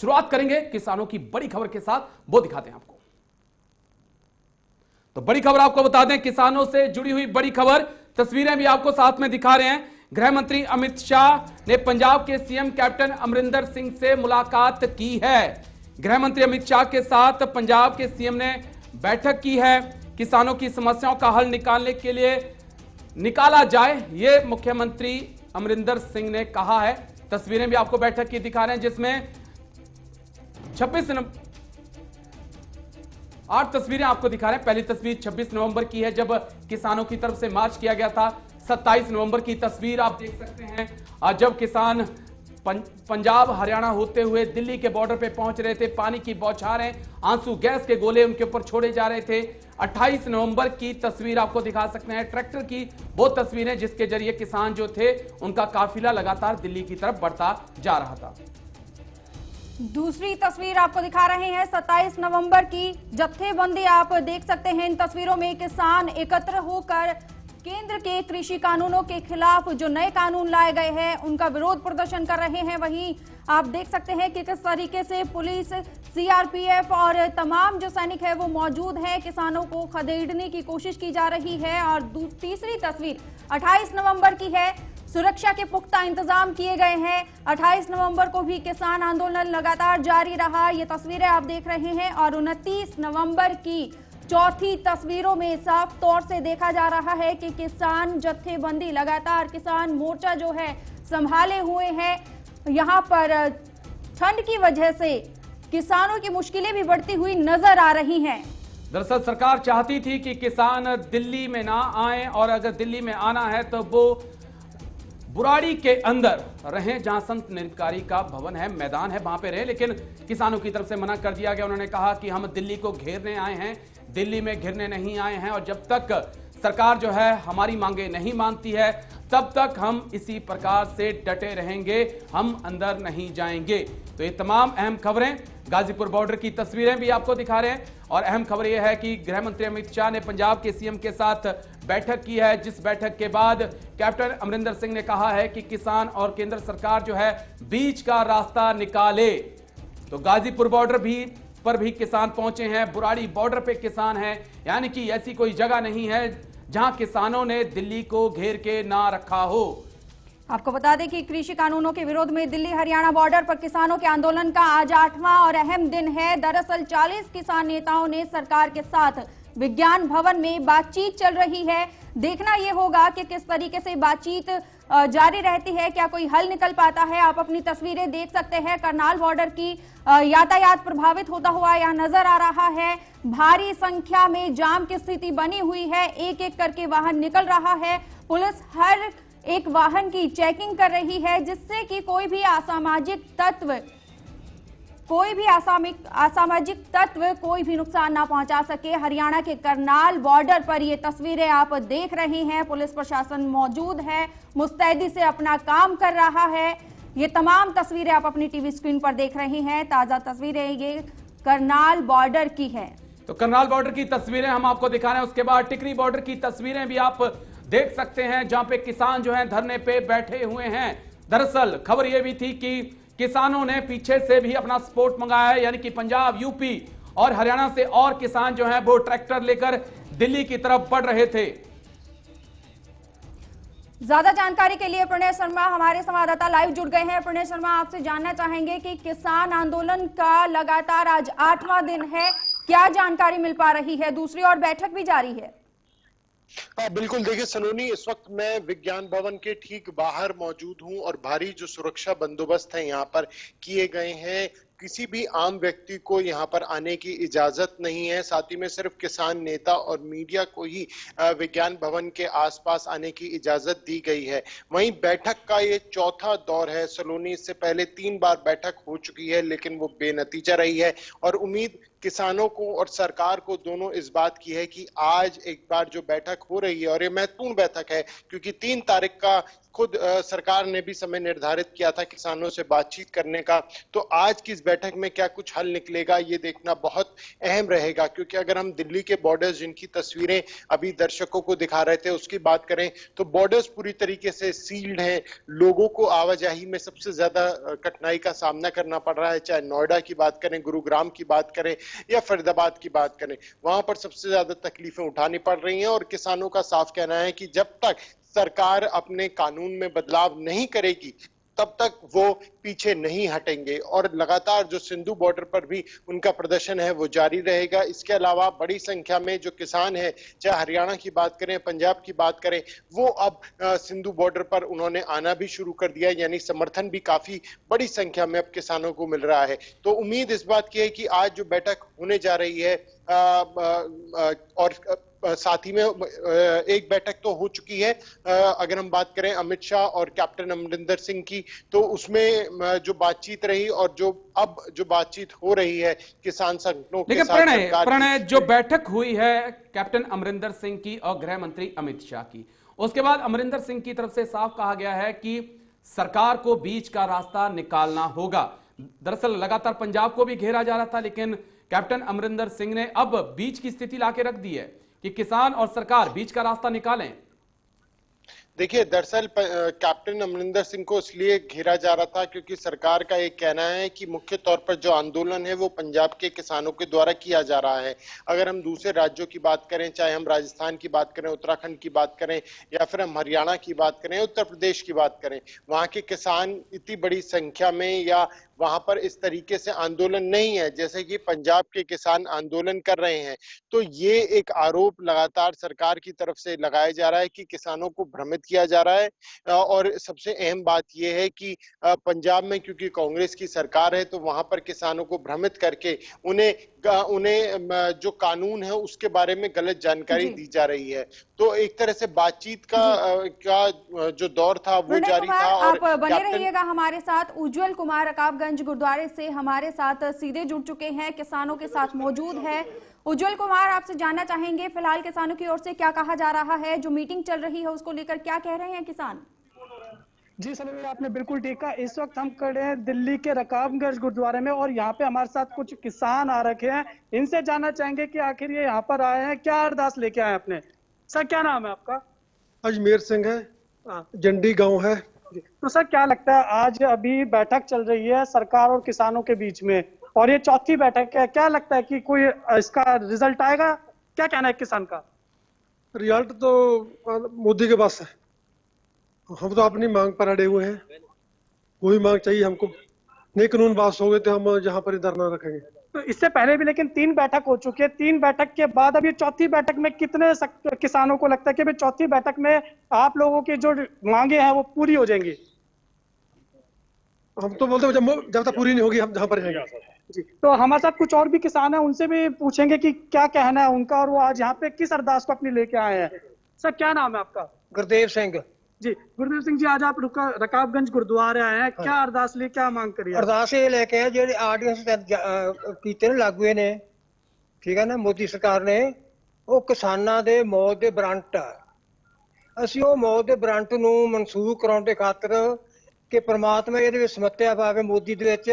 शुरुआत करेंगे किसानों की बड़ी खबर के साथ, वो दिखाते हैं आपको। तो बड़ी खबर आपको बता दें, किसानों से जुड़ी हुई बड़ी खबर, तस्वीरें भी आपको साथ में दिखा रहे हैं। गृह मंत्री अमित शाह ने पंजाब के सीएम कैप्टन अमरिंदर सिंह से मुलाकात की है। गृह मंत्री अमित शाह के साथ पंजाब के सीएम ने बैठक की है। किसानों की समस्याओं का हल निकालने के लिए निकाला जाए, यह मुख्यमंत्री अमरिंदर सिंह ने कहा है। तस्वीरें भी आपको बैठक की दिखा रहे हैं, जिसमें 8 तस्वीरें आपको दिखा रहे हैं। पहली तस्वीर 26 नवंबर की है, जब किसानों की तरफ से मार्च किया गया था। 27 नवंबर की तस्वीर आप देख सकते हैं, जब किसान पंजाब हरियाणा होते हुए दिल्ली के बॉर्डर पे पहुंच रहे थे। पानी की बौछारें, आंसू गैस के गोले उनके ऊपर छोड़े जा रहे थे। 28 नवंबर की तस्वीर आपको दिखा सकते हैं, ट्रैक्टर की वो तस्वीरें जिसके जरिए किसान जो थे उनका काफिला लगातार दिल्ली की तरफ बढ़ता जा रहा था। दूसरी तस्वीर आपको दिखा रहे हैं 27 नवंबर की, जत्थेबंदी आप देख सकते हैं। इन तस्वीरों में किसान एकत्र होकर केंद्र के कृषि कानूनों के खिलाफ जो नए कानून लाए गए हैं उनका विरोध प्रदर्शन कर रहे हैं। वहीं आप देख सकते हैं कि किस तरीके से पुलिस, सीआरपीएफ और तमाम जो सैनिक है वो मौजूद हैं। किसानों को खदेड़ने की कोशिश की जा रही है। और तीसरी तस्वीर 28 नवंबर की है, सुरक्षा के पुख्ता इंतजाम किए गए हैं। 28 नवंबर को भी किसान आंदोलन लगातार जारी रहा, ये तस्वीरें आप देख रहे हैं। और 29 नवंबर की चौथी तस्वीरों में साफ तौर से देखा जा रहा है कि किसान जत्थेबंदी लगातार, किसान मोर्चा जो है संभाले हुए हैं। यहाँ पर ठंड की वजह से किसानों की मुश्किलें भी बढ़ती हुई नजर आ रही हैं। दरअसल सरकार चाहती थी कि किसान दिल्ली में ना आए, और अगर दिल्ली में आना है तो वो बुराड़ी के अंदर रहें, जहां संत निरंकारी का भवन है, मैदान है, वहां पे रहे। लेकिन किसानों की तरफ से मना कर दिया गया। उन्होंने कहा कि हम दिल्ली को घेरने आए हैं, दिल्ली में घिरने नहीं आए हैं, और जब तक सरकार जो है हमारी मांगे नहीं मानती है तब तक हम इसी प्रकार से डटे रहेंगे, हम अंदर नहीं जाएंगे। तो ये तमाम अहम खबरें, गाजीपुर बॉर्डर की तस्वीरें भी आपको दिखा रहे हैं। और अहम खबर यह है कि गृह मंत्री अमित शाह ने पंजाब के सीएम के साथ बैठक की है, जिस बैठक के बाद कैप्टन अमरिंदर सिंह ने कहा है कि किसान और केंद्र सरकार जो है बीच का रास्ता निकाले। तो गाजीपुर बॉर्डर पर भी किसान पहुंचे हैं, बुराड़ी बॉर्डर पे किसान हैं, यानी कि ऐसी कोई जगह नहीं है जहां किसानों ने दिल्ली को घेर के ना रखा हो। आपको बता दें कि कृषि कानूनों के विरोध में दिल्ली हरियाणा बॉर्डर पर किसानों के आंदोलन का आज 8वां और अहम दिन है। दरअसल 40 किसान नेताओं ने सरकार के साथ विज्ञान भवन में बातचीत चल रही है। देखना यह होगा कि किस तरीके से बातचीत जारी रहती है, क्या कोई हल निकल पाता है। आप अपनी तस्वीरें देख सकते हैं, करनाल बॉर्डर की यातायात प्रभावित होता हुआ यह नजर आ रहा है। भारी संख्या में जाम की स्थिति बनी हुई है, एक एक करके वाहन निकल रहा है। पुलिस हर एक वाहन की चेकिंग कर रही है, जिससे कि कोई भी असामाजिक तत्व कोई भी नुकसान ना पहुंचा सके। हरियाणा के करनाल बॉर्डर पर ये तस्वीरें आप देख रहे हैं, पुलिस प्रशासन मौजूद है, मुस्तैदी से अपना काम कर रहा है। ये तमाम तस्वीरें आप अपनी टीवी स्क्रीन पर देख रहे हैं। ताजा तस्वीरें ये करनाल बॉर्डर की है। तो करनाल बॉर्डर की तस्वीरें हम आपको दिखा रहे हैं। उसके बाद टिकरी बॉर्डर की तस्वीरें भी आप देख सकते हैं, जहां पे किसान जो हैं धरने पे बैठे हुए हैं। दरअसल खबर यह भी थी कि किसानों ने पीछे से भी अपना सपोर्ट मंगाया है, यानी कि पंजाब, यूपी और हरियाणा से और किसान जो हैं वो ट्रैक्टर लेकर दिल्ली की तरफ बढ़ रहे थे। ज्यादा जानकारी के लिए प्रणय शर्मा हमारे संवाददाता लाइव जुड़ गए हैं। प्रणय शर्मा, आपसे जानना चाहेंगे कि किसान आंदोलन का लगातार आज 8वां दिन है, क्या जानकारी मिल पा रही है? दूसरी ओर बैठक भी जारी है। बिल्कुल, देखिए सलोनी, इस वक्त मैं विज्ञान भवन के ठीक बाहर मौजूद हूं और भारी जो सुरक्षा बंदोबस्त है यहाँ पर किए गए हैं। किसी भी आम व्यक्ति को यहाँ पर आने की इजाजत नहीं है। साथ ही में सिर्फ किसान नेता और मीडिया को ही विज्ञान भवन के आसपास आने की इजाजत दी गई है। वहीं बैठक का ये चौथा दौर है सलोनी। इससे पहले 3 बार बैठक हो चुकी है, लेकिन वो बेनतीजा रही है। और उम्मीद किसानों को और सरकार को दोनों इस बात की है कि आज एक बार जो बैठक हो रही है, और ये महत्वपूर्ण बैठक है क्योंकि 3 तारीख का खुद सरकार ने भी समय निर्धारित किया था किसानों से बातचीत करने का, तो आज की इस बैठक में क्या कुछ हल निकलेगा ये देखना बहुत अहम रहेगा, क्योंकि अगर हम दिल्ली के बॉर्डर्स जिनकी तस्वीरें अभी दर्शकों को दिखा रहे थे उसकी बात करें तो बॉर्डर्स पूरी तरीके से सील्ड हैं। लोगों को आवाजाही में सबसे ज्यादा कठिनाई का सामना करना पड़ रहा है, चाहे नोएडा की बात करें, गुरुग्राम की बात करें या फरीदाबाद की बात करें, वहां पर सबसे ज्यादा तकलीफें उठानी पड़ रही हैं। और किसानों का साफ कहना है कि जब तक सरकार अपने कानून में बदलाव नहीं करेगी तब तक वो पीछे नहीं हटेंगे और लगातार जो सिंधु बॉर्डर पर भी उनका प्रदर्शन है वो जारी रहेगा। इसके अलावा बड़ी संख्या में जो किसान हैं, चाहे हरियाणा की बात करें, पंजाब की बात करें, वो अब सिंधु बॉर्डर पर उन्होंने आना भी शुरू कर दिया, यानी समर्थन भी काफी बड़ी संख्या में अब किसानों को मिल रहा है। तो उम्मीद इस बात की है कि आज जो बैठक होने जा रही है और साथ ही में एक बैठक तो हो चुकी है, अगर हम बात करें अमित शाह और कैप्टन अमरिंदर सिंह की, तो उसमें जो बातचीत रही और जो बातचीत हो रही है किसान संगठनों के साथ प्रणय जो बैठक हुई है कैप्टन अमरिंदर सिंह की और गृह मंत्री अमित शाह की, उसके बाद अमरिंदर सिंह की तरफ से साफ कहा गया है कि सरकार को बीच का रास्ता निकालना होगा। दरअसल लगातार पंजाब को भी घेरा जा रहा था, लेकिन कैप्टन अमरिंदर सिंह ने अब बीच की स्थिति लाके रख दी है कि किसान और सरकार बीच का रास्ता निकालें। देखिए, दरअसल कैप्टन अमरिंदर सिंह को इसलिए घेरा जा रहा था क्योंकि सरकार का एक कहना है कि मुख्य तौर पर जो आंदोलन है वो पंजाब के किसानों के द्वारा किया जा रहा है। अगर हम दूसरे राज्यों की बात करें, चाहे हम राजस्थान की बात करें, उत्तराखंड की बात करें या फिर हम हरियाणा की बात करें, उत्तर प्रदेश की बात करें, वहां के किसान इतनी बड़ी संख्या में या वहां पर इस तरीके से आंदोलन नहीं है जैसे कि पंजाब के किसान आंदोलन कर रहे हैं। तो ये एक आरोप लगातार सरकार की तरफ से लगाया जा रहा है कि किसानों को भ्रमित किया जा रहा है। और सबसे अहम बात यह है कि पंजाब में क्योंकि कांग्रेस की सरकार है तो वहां पर किसानों को भ्रमित करके उन्हें जो कानून है उसके बारे में गलत जानकारी दी जा रही है। तो एक तरह से बातचीत का जो दौर था वो जारी था। और आप बने रहिएगा हमारे साथ। उज्जवल कुमार रकाबगंज गुरुद्वारे से हमारे साथ सीधे जुड़ चुके हैं, किसानों के साथ मौजूद है। उज्जवल कुमार, आपसे जानना चाहेंगे फिलहाल किसानों की ओर से क्या कहा जा रहा है, जो मीटिंग चल रही है उसको लेकर क्या कह रहे हैं किसान? जी सलोनी, आपने बिल्कुल ठीक कहा। इस वक्त हम खड़े हैं दिल्ली के रकाबगंज गुरुद्वारे में और यहाँ पे हमारे साथ कुछ किसान आ रखे हैं। इनसे जानना चाहेंगे कि आखिर ये यहाँ पर आए हैं, क्या अरदास लेके आए अपने। सर, क्या नाम है आपका? अजमेर सिंह है, जंडी गांव है। तो सर, क्या लगता है आज अभी बैठक चल रही है सरकार और किसानों के बीच में और ये चौथी बैठक है, क्या लगता है कि कोई इसका रिजल्ट आएगा? क्या कहना है किसान का? रिजल्ट तो मोदी के पास है, हम तो अपनी मांग पर अड़े हुए हैं। वही मांग चाहिए हमको। नए कानून पास हो गए तो हम यहाँ पर धरना रखेंगे। तो इससे पहले भी लेकिन 3 बैठक हो चुकी है। 3 बैठक के बाद अब ये चौथी बैठक में कितने किसानों को लगता है कि भाई चौथी बैठक में आप लोगों की जो मांगे हैं वो पूरी हो जाएंगी? हम तो बोलते जब तक पूरी नहीं होगी हम जहाँ पर रहेंगे। जी, तो हमारे साथ कुछ और भी किसान हैं, उनसे भी पूछेंगे कि क्या कहना है उनका और वो आज यहाँ पे किस अरदास को अपनी लेके आए हैं। सर, क्या नाम है आपका? गुरदेव सिंह। जी, गुरदेव सिंह जी, आज आप रकाबगंज गुरुद्वारे आए हैं, क्या अरदास ले, क्या मांग करिए? अरदास ये लेके आए ਜਿਹੜੇ ਆਰਡੀਨੈਂਸ ਕੀਤੇ ਨੇ ਲਾਗੂ ਨੇ, ਠੀਕ ਹੈ ਨਾ, ਮੋਦੀ ਸਰਕਾਰ ਨੇ, ਉਹ ਕਿਸਾਨਾਂ ਦੇ ਮੌਤ ਦੇ ਵਾਰੰਟ ਆ। ਅਸੀਂ ਉਹ ਮੌਤ ਦੇ ਵਾਰੰਟ ਨੂੰ ਮਨਸੂਖ ਕਰਾਉਣ ਦੇ ਖਾਤਰ ਕਿ ਪ੍ਰਮਾਤਮਾ ਇਹਦੇ ਵਿੱਚ ਸਮੱਤਿਆ ਪਾਵੇ ਮੋਦੀ ਦੇ ਵਿੱਚ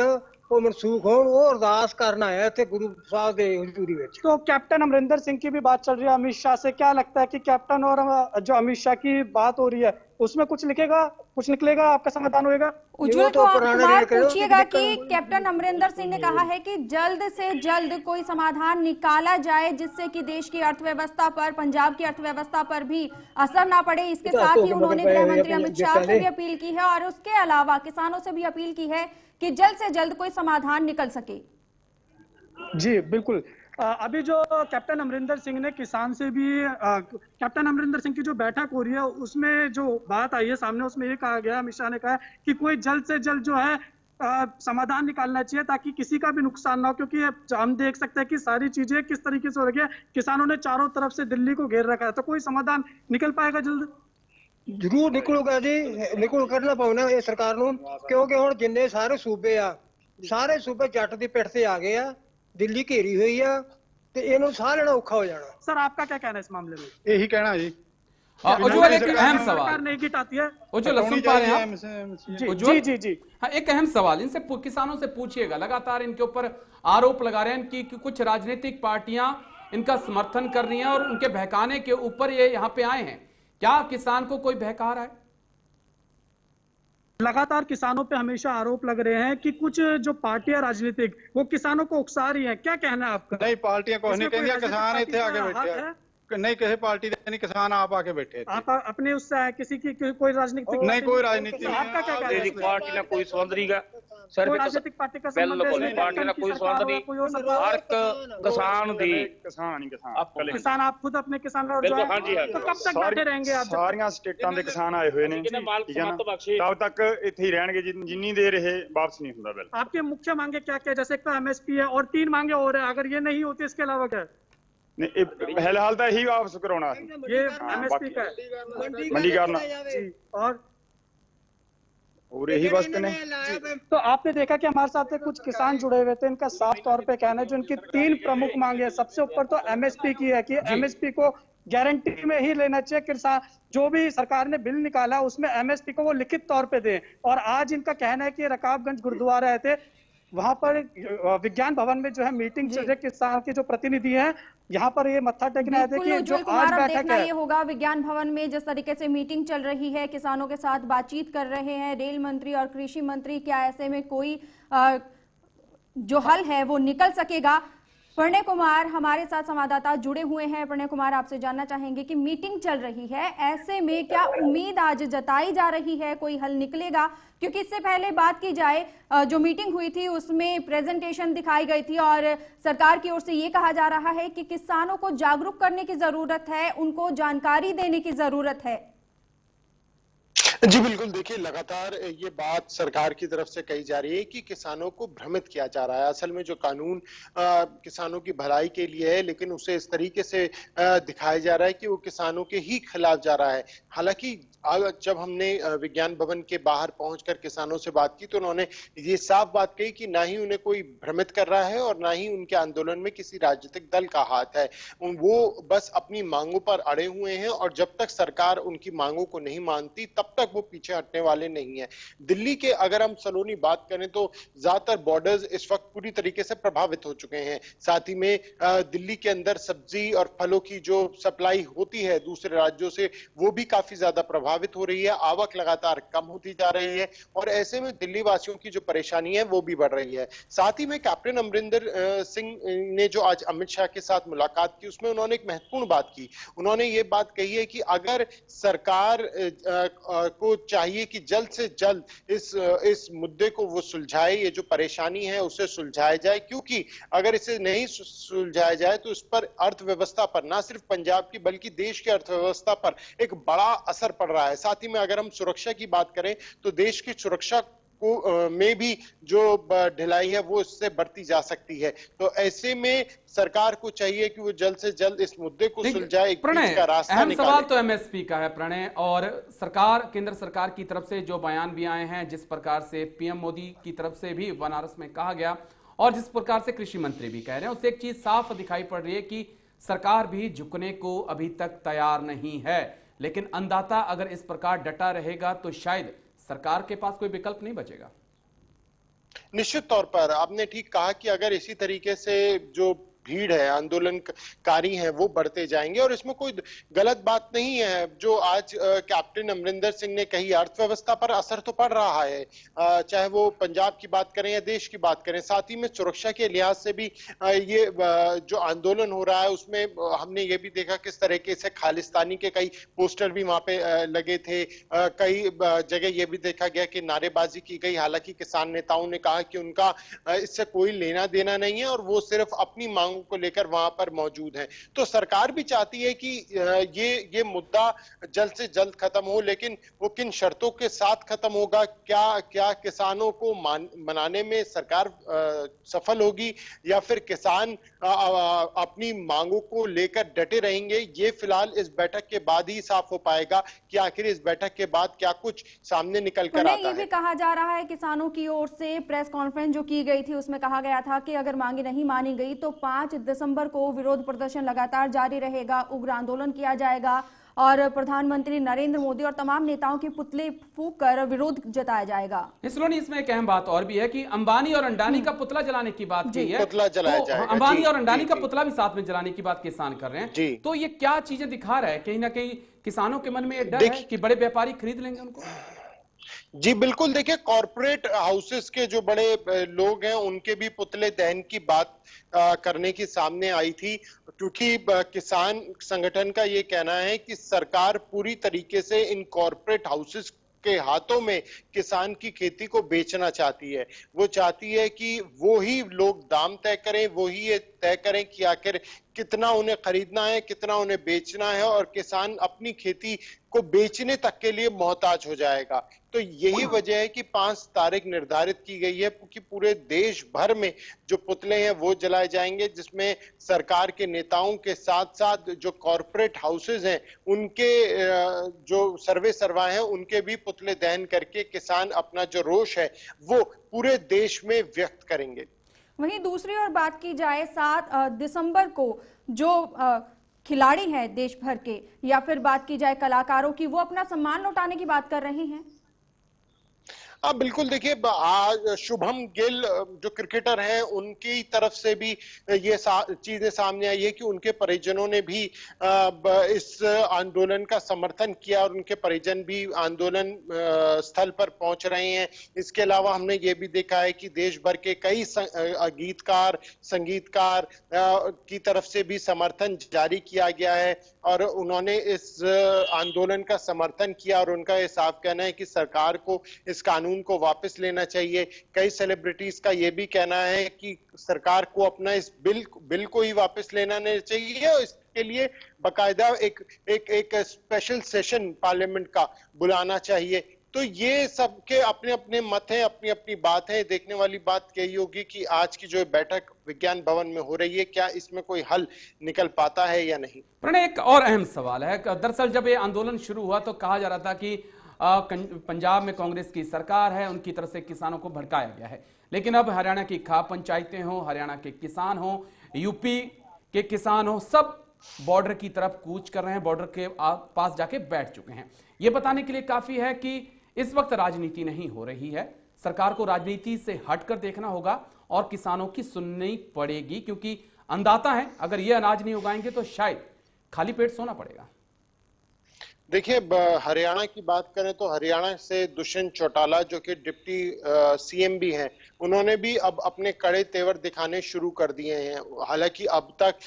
वो मनसूख हो, वो अरदास करना है थे गुरु साहब दे हुजूरी विच। तो कैप्टन अमरिंदर सिंह की भी बात चल रही है अमित शाह से, क्या लगता है कि कैप्टन और जो अमित शाह की बात हो रही है उसमें कुछ निकलेगा, आपका समाधान होगा? उज्जवल कुमार पूछिएगा कि कैप्टन अमरिंदर सिंह ने कहा है कि जल्द से जल्द कोई समाधान निकाला जाए जिससे कि देश की अर्थव्यवस्था पर, पंजाब की अर्थव्यवस्था पर भी असर ना पड़े। इसके साथ ही उन्होंने गृह मंत्री अमित शाह से भी अपील की है और उसके अलावा किसानों से भी अपील की है कि जल्द से जल्द कोई समाधान निकल सके। जी बिल्कुल। अभी जो कैप्टन अमरिंदर सिंह ने किसान से भी कैप्टन अमरिंदर सिंह की जो बैठक हो रही है उसमें जो बात आई है सामने, उसमें ये कहा गया, अमित शाह ने कहा कि कोई जल्द से जल्द जो है समाधान निकालना चाहिए ताकि किसी का भी नुकसान ना हो, क्योंकि हम देख सकते हैं कि सारी चीजें किस तरीके से हो रही है। किसानों ने चारों तरफ से दिल्ली को घेर रखा है, तो कोई समाधान निकल पाएगा जल्द? जरूर निकलूगा जी, निकल करना पाउना ये सरकार नूं, क्योंकि हुण जिन्ने सारे सूबे आ, सारे सूबे जट दी पिठ ते आ गए आ, दिल्ली घेरी हुई आ ते इहनूं साह लेना औखा हो जाना। सर, आपका क्या कहना है इस मामले में? यही कहना जी, उज्ज्वल एक अहम सरकार सवाल, नहीं गिटाती है। उज्ज्वल सुन पा रहे हैं आप? जी उज्ज्वल? जी जी जी। हाँ, एक अहम सवाल इनसे किसानों से पूछिएगा, लगातार इनके ऊपर आरोप लगा रहे हैं कि कुछ राजनीतिक पार्टियां इनका समर्थन कर रही हैं और उनके बहकाने के ऊपर ये यहाँ पे आए हैं। क्या किसान को कोई बहका रहा है? लगातार किसानों पे हमेशा आरोप लग रहे हैं कि कुछ जो पार्टियां राजनीतिक वो किसानों को उकसा रही हैं। क्या कहना है आपका? नहीं, पार्टियां कोई नहीं इसमें कोई कहती, किसान राजनीतिक इतने आगे पार्टी का बैठे हाथ हैं। है? नहीं, किसी पार्टी दे नहीं, किसान आप आके बैठे थे। आप अपने उससे है किसी की कोई राजनीतिक नहीं, कोई राजनीति नहीं। आपका क्या कहना है? पार्टी ना कोई सौंदर्य सर कोई राजनीतिक पार्टी का संबंध है बिल्कुल इसमें? पार्टी ना कोई सौंदर्य कोई हो सकता है? हर किसान दी किसान आप खुद अपने किसान और बिल्कुल, हाँ जी, हाँ। तो कब तक बैठे रहेंगे आप? ਸਾਰੀਆਂ ਸਟੇਟਾਂ ਦੇ ਕਿਸਾਨ ਆਏ ਹੋਏ ਨੇ, ਠੀਕ ਹੈ ਨਾ, ਤਬ ਤੱਕ ਇੱਥੇ ਹੀ ਰਹਿਣਗੇ ਜਿੰਨੀ ਦੇਰ ਇਹ ਵਾਪਸ ਨਹੀਂ ਹੁੰਦਾ ਬਿੱਲ। आपकी मुख्य मांगे क्या क्या? जैसे एक तो एमएसपी है और 3 मांगे और है, अगर ये नहीं होती इसके अलावा क्या है? ਨਹੀਂ, ਇਹ ਫਿਲਹਾਲ ਤਾਂ ਇਹੀ ਵਾਪਸ ਕਰਾਉਣਾ ਸੀ, ये एमएसपी का है ਮੰਡੀ ਕਰਨਾ जी। और और यही बस ने। तो आपने देखा कि हमारे साथ में कुछ किसान जुड़े हुए थे, इनका साफ तौर पे कहना है जो इनकी 3 प्रमुख मांगे हैं। सबसे ऊपर तो एमएसपी की है कि एमएसपी को गारंटी में ही लेना चाहिए। किसान जो भी सरकार ने बिल निकाला उसमें एमएसपी को वो लिखित तौर पे दें। और आज इनका कहना है कि रकाबगंज गुरुद्वारा आए थे, वहां पर विज्ञान भवन में जो है मीटिंग चल रही है, किसान के जो प्रतिनिधि हैं यहाँ पर ये मत्था टेकने आए थे कि जो आज बैठक देखना है ये होगा विज्ञान भवन में जिस तरीके से मीटिंग चल रही है, किसानों के साथ बातचीत कर रहे हैं रेल मंत्री और कृषि मंत्री, क्या ऐसे में कोई जो हल है वो निकल सकेगा? प्रणय कुमार हमारे साथ संवाददाता जुड़े हुए हैं। प्रणय कुमार, आपसे जानना चाहेंगे कि मीटिंग चल रही है, ऐसे में क्या उम्मीद आज जताई जा रही है कोई हल निकलेगा? क्योंकि इससे पहले बात की जाए, जो मीटिंग हुई थी उसमें प्रेजेंटेशन दिखाई गई थी और सरकार की ओर से ये कहा जा रहा है कि किसानों को जागरूक करने की जरूरत है, उनको जानकारी देने की जरूरत है। जी बिल्कुल, देखिए लगातार ये बात सरकार की तरफ से कही जा रही है कि किसानों को भ्रमित किया जा रहा है। असल में जो कानून किसानों की भलाई के लिए है, लेकिन उसे इस तरीके से दिखाया जा रहा है कि वो किसानों के ही खिलाफ जा रहा है। हालांकि जब हमने विज्ञान भवन के बाहर पहुंचकर किसानों से बात की तो उन्होंने ये साफ बात कही कि ना ही उन्हें कोई भ्रमित कर रहा है और ना ही उनके आंदोलन में किसी राजनीतिक दल का हाथ है। वो बस अपनी मांगों पर अड़े हुए हैं और जब तक सरकार उनकी मांगों को नहीं मानती तब तक वो पीछे हटने वाले नहीं है। दिल्ली के अगर हम सलोनी बात करें तो ज्यादातर बॉर्डर्स इस वक्त पूरी तरीके से प्रभावित हो चुके हैं। साथ ही में दिल्ली के अंदर सब्जी और फलों की जो सप्लाई होती है दूसरे राज्यों से वो भी काफी ज्यादा प्रभावित हो रही है। आवक लगातार कम होती जा रही है और ऐसे में दिल्ली वासियों की जो परेशानी है वो भी बढ़ रही है। साथ ही में कैप्टन अमरिंदर सिंह ने जो आज अमित शाह के साथ मुलाकात की उसमें उन्होंने एक महत्वपूर्ण बात की। उन्होंने ये बात कही है कि अगर सरकार को चाहिए कि जल्द से जल्द इस मुद्दे को वो सुलझाए, ये जो परेशानी है उसे सुलझाया जाए, क्योंकि अगर इसे नहीं सुलझाया जाए तो इस पर अर्थव्यवस्था पर, ना सिर्फ पंजाब की बल्कि देश की अर्थव्यवस्था पर एक बड़ा असर पड़ रहा है। साथ ही में अगर हम सुरक्षा की बात करें तो देश की सुरक्षा को में भी जो ढिलाई है वो इससे बढ़ती जा सकती है। तो ऐसे में सरकार को चाहिए कि वो जल्द से जल्द इस मुद्दे को सुलझाए, एक बीच का रास्ता अहम निकाले। सवाल तो एमएसपी का है प्रणय, और सरकार, केंद्र सरकार की तरफ से जो बयान भी आए हैं, जिस प्रकार से पीएम मोदी की तरफ से भी बनारस में कहा गया और जिस प्रकार से कृषि मंत्री भी कह रहे हैं, उससे एक चीज साफ दिखाई पड़ रही है कि सरकार भी झुकने को अभी तक तैयार नहीं है। लेकिन अन्नदाता अगर इस प्रकार डटा रहेगा तो शायद सरकार के पास कोई विकल्प नहीं बचेगा। निश्चित तौर पर आपने ठीक कहा कि अगर इसी तरीके से जो भीड़ है, आंदोलनकारी हैं, वो बढ़ते जाएंगे और इसमें कोई गलत बात नहीं है। जो आज कैप्टन अमरिंदर सिंह ने कही, अर्थव्यवस्था पर असर तो पड़ रहा है, चाहे वो पंजाब की बात करें या देश की बात करें। साथ ही में सुरक्षा के लिहाज से भी ये जो आंदोलन हो रहा है उसमें हमने ये भी देखा किस तरीके से खालिस्तानी के कई पोस्टर भी वहां पे लगे थे। कई जगह ये भी देखा गया कि नारेबाजी की गई। हालांकि किसान नेताओं ने कहा कि उनका इससे कोई लेना देना नहीं है और वो सिर्फ अपनी मांग को लेकर वहां पर मौजूद हैं। तो सरकार भी चाहती है कि ये मुद्दा जल्द से जल्द खत्म हो, लेकिन वो किन शर्तों के साथ खत्म होगा, क्या किसानों को मनाने में सरकार सफल होगी या फिर किसान अपनी मांगों को लेकर डटे रहेंगे, ये फिलहाल इस बैठक के बाद ही साफ हो पाएगा कि आखिर इस बैठक के बाद क्या कुछ सामने निकल कर आता है। ये भी कहा जा रहा है किसानों की ओर से प्रेस कॉन्फ्रेंस जो की गई थी उसमें कहा गया था कि अगर मांगे नहीं मानी गई तो 5 दिसंबर को विरोध प्रदर्शन लगातार जारी रहेगा, उग्र आंदोलन किया जाएगा और प्रधानमंत्री नरेंद्र मोदी और तमाम नेताओं के पुतले फूंक कर विरोध जताया जाएगा। सलोनी, इसमें एक अहम बात और भी है कि अंबानी और अंडानी का पुतला जलाने की बात की है, पुतला जलाया जाएगा। अंबानी और अंडानी का पुतला भी साथ में जलाने की बात किसान कर रहे जी। हैं, तो ये क्या चीजें दिखा रहा है? कहीं ना कहीं किसानों के मन में एक डर है कि बड़े व्यापारी खरीद लेंगे उनको। जी बिल्कुल, देखिए कॉरपोरेट हाउसेस के जो बड़े लोग हैं उनके भी पुतले दहन की बात करने की सामने आई थी, क्योंकि किसान संगठन का ये कहना है कि सरकार पूरी तरीके से इन कॉरपोरेट हाउसेस के हाथों में किसान की खेती को बेचना चाहती है। वो चाहती है कि वो ही लोग दाम तय करें, वो ही ये तय करें कि आखिर कितना उन्हें खरीदना है, कितना उन्हें बेचना है, और किसान अपनी खेती को बेचने तक के लिए मोहताज हो जाएगा। तो यही वजह है कि 5 तारीख निर्धारित की गई है कि पूरे देश भर में जो पुतले हैं वो जलाए जाएंगे, जिसमें सरकार के नेताओं के साथ साथ जो कॉरपोरेट हाउसेज हैं उनके जो सर्वे सर्वा हैं उनके भी पुतले दहन करके किसान अपना जो रोष है वो पूरे देश में व्यक्त करेंगे। वहीं दूसरी ओर बात की जाए 7 दिसंबर को जो खिलाड़ी हैं देश भर के, या फिर बात की जाए कलाकारों की, वो अपना सम्मान लौटाने की बात कर रहे हैं। हाँ बिल्कुल, देखिए आज शुभम गिल जो क्रिकेटर हैं उनकी तरफ से भी ये चीजें सामने आई है कि उनके परिजनों ने भी इस आंदोलन का समर्थन किया और उनके परिजन भी आंदोलन स्थल पर पहुंच रहे हैं। इसके अलावा हमने ये भी देखा है कि देश भर के कई गीतकार संगीतकार की तरफ से भी समर्थन जारी किया गया है और उन्होंने इस आंदोलन का समर्थन किया और उनका ये साफ कहना है कि सरकार को इस कानून को वापस लेना चाहिए। कई सेलिब्रिटीज का यह भी कहना है कि सरकार को अपना इस बिल को ही वापस लेना नहीं चाहिए और इसके लिए बकायदा एक स्पेशल सेशन पार्लियामेंट का बुलाना चाहिए। तो ये सबके अपने अपने मत हैं, अपनी अपनी बात है। देखने वाली बात यही होगी कि आज की जो बैठक विज्ञान भवन में हो रही है, क्या इसमें कोई हल निकल पाता है या नहीं। प्रणय, एक और अहम सवाल है। दरअसल जब ये आंदोलन शुरू हुआ तो कहा जा रहा था कि पंजाब में कांग्रेस की सरकार है, उनकी तरफ से किसानों को भड़काया गया है, लेकिन अब हरियाणा की खाप पंचायतें हो, हरियाणा के किसान हो, यूपी के किसान हो, सब बॉर्डर की तरफ कूच कर रहे हैं, बॉर्डर के पास जाके बैठ चुके हैं। ये बताने के लिए काफी है कि इस वक्त राजनीति नहीं हो रही है, सरकार को राजनीति से हटकर देखना होगा और किसानों की सुननी पड़ेगी, क्योंकि अंदाता है अगर ये अनाज नहीं उगाएंगे तो शायद खाली पेट सोना पड़ेगा। देखिए हरियाणा की बात करें तो हरियाणा से दुष्यंत चौटाला जो कि डिप्टी सीएम भी हैं, उन्होंने भी अब अपने कड़े तेवर दिखाने शुरू कर दिए हैं। हालांकि अब तक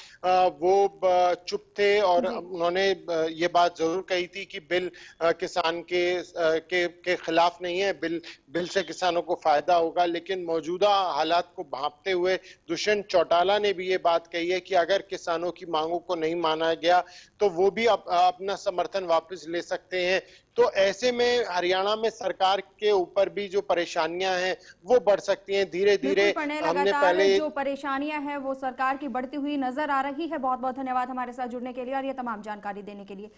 वो चुप थे और उन्होंने ये बात जरूर कही थी कि बिल किसान के खिलाफ नहीं है, बिल से किसानों को फायदा होगा, लेकिन मौजूदा हालात को भांपते हुए दुष्यंत चौटाला ने भी ये बात कही है कि अगर किसानों की मांगों को नहीं माना गया तो वो भी अपना समर्थन वापस ले सकते हैं। तो ऐसे में हरियाणा में सरकार के ऊपर भी जो परेशानियां हैं वो बढ़ सकती हैं धीरे धीरे। हमने पहले जो परेशानियां हैं वो सरकार की बढ़ती हुई नजर आ रही है। बहुत बहुत धन्यवाद हमारे साथ जुड़ने के लिए और ये तमाम जानकारी देने के लिए।